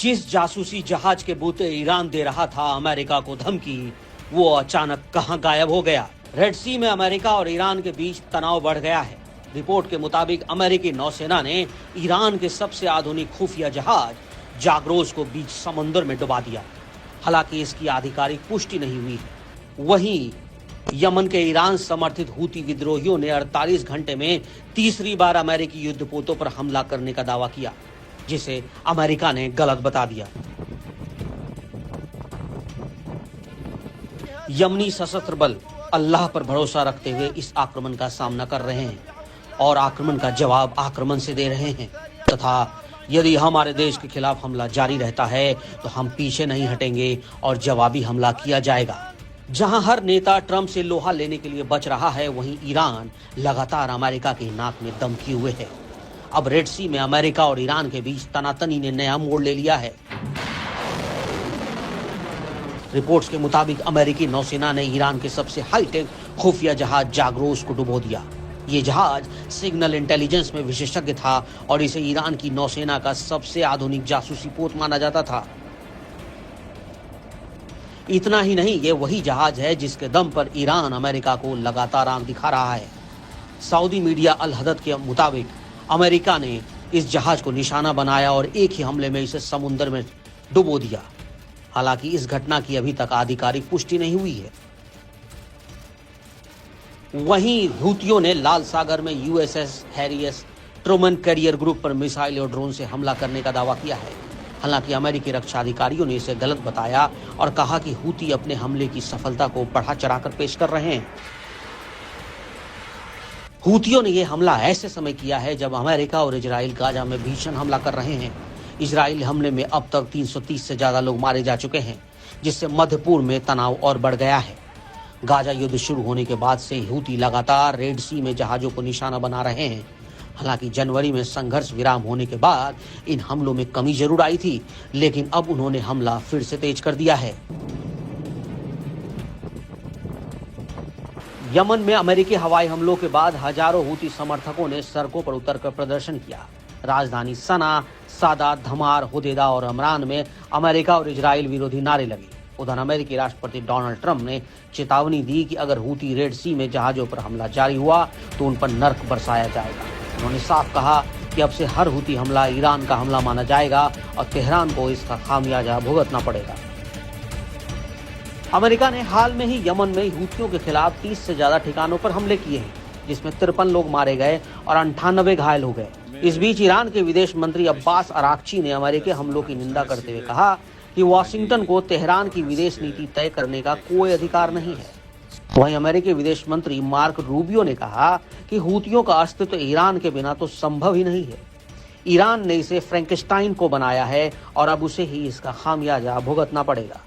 जिस जासूसी जहाज के बूते ईरान दे रहा था अमेरिका को धमकी, वो अचानक कहां गायब हो गया। रेड सी में अमेरिका और ईरान के बीच तनाव बढ़ गया है। रिपोर्ट के मुताबिक अमेरिकी नौसेना ने ईरान के सबसे आधुनिक खुफिया जहाज जागरोस को बीच समंदर में डुबा दिया। हालांकि इसकी आधिकारिक पुष्टि नहीं हुई है। वहीं यमन के ईरान समर्थित हूती विद्रोहियों ने 48 घंटे में तीसरी बार अमेरिकी युद्धपोतों पर हमला करने का दावा किया, जिसे अमेरिका ने गलत बता दिया। यमनी सशस्त्र बल अल्लाह पर भरोसा रखते हुए इस आक्रमण का सामना कर रहे हैं और आक्रमण का जवाब आक्रमण से दे रहे हैं, तथा यदि हमारे देश के खिलाफ हमला जारी रहता है तो हम पीछे नहीं हटेंगे और जवाबी हमला किया जाएगा। जहां हर नेता ट्रंप से लोहा लेने के लिए बच रहा है, वहीं ईरान लगातार अमेरिका के नाक में दम किए हुए है। अब रेड सी में अमेरिका और ईरान के बीच तनातनी ने नया मोड़ ले लिया है। रिपोर्ट्स के मुताबिक अमेरिकी नौसेना ने ईरान के सबसे हाईटेक खुफिया जहाज जागरोस को डुबो दिया। ये जहाज सिग्नल इंटेलिजेंस में विशेषज्ञ था और इसे ईरान की नौसेना का सबसे आधुनिक जासूसी पोत माना जाता था। इतना ही नहीं, ये वही जहाज है जिसके दम पर ईरान अमेरिका को लगातार आंख दिखा रहा है। सऊदी मीडिया अल हदद के मुताबिक अमेरिका ने इस जहाज को निशाना बनाया और एक ही हमले में इसे समुद्र में डुबो दिया। हालांकि इस घटना की अभी तक आधिकारिक पुष्टि नहीं हुई है। वहीं हूतियों ने लाल सागर में USS Harry S Truman carrier group पर मिसाइल और ड्रोन से हमला करने का दावा किया है। हालांकि अमेरिकी रक्षा अधिकारियों ने इसे गलत बताया और कहा कि हूती अपने हमले की सफलता को बढ़ा चढ़ाकर पेश कर रहे हैं। हूतियों ने यह हमला ऐसे समय किया है जब अमेरिका और इजराइल गाजा में भीषण हमला कर रहे हैं। इजराइल हमले में अब तक 330 से ज्यादा लोग मारे जा चुके हैं, जिससे मध्य पूर्व में तनाव और बढ़ गया है। गाजा युद्ध शुरू होने के बाद से हूती लगातार रेड सी में जहाजों को निशाना बना रहे हैं। हालांकि जनवरी में संघर्ष विराम होने के बाद इन हमलों में कमी जरूर आई थी, लेकिन अब उन्होंने हमला फिर से तेज कर दिया है। यमन में अमेरिकी हवाई हमलों के बाद हजारों हूती समर्थकों ने सड़कों पर उतरकर प्रदर्शन किया। राजधानी सना, सादात, धमार, हुदैदा और अमरान में अमेरिका और इजराइल विरोधी नारे लगे। उधर अमेरिकी राष्ट्रपति डोनाल्ड ट्रंप ने चेतावनी दी कि अगर हूती रेड सी में जहाजों पर हमला जारी हुआ तो उन पर नर्क बरसाया जाएगा। उन्होंने साफ कहा कि अब से हर हूती हमला ईरान का हमला माना जाएगा और तेहरान को इसका खामियाजा भुगतना पड़ेगा। अमेरिका ने हाल में ही यमन में हूतियों के खिलाफ 30 से ज्यादा ठिकानों पर हमले किए हैं, जिसमें 53 लोग मारे गए और 98 घायल हो गए। इस बीच ईरान के विदेश मंत्री अब्बास अराक्ची ने अमेरिकी हमलों की निंदा करते हुए कहा कि वाशिंगटन को तेहरान की विदेश नीति तय करने का कोई अधिकार नहीं है। वहीं अमेरिकी विदेश मंत्री मार्क रूबियो ने कहा कि हूतियों का अस्तित्व ईरान के बिना तो संभव ही नहीं है। ईरान ने इसे फ्रैंकेस्टाइन को बनाया है और अब उसे ही इसका खामियाजा भुगतना पड़ेगा।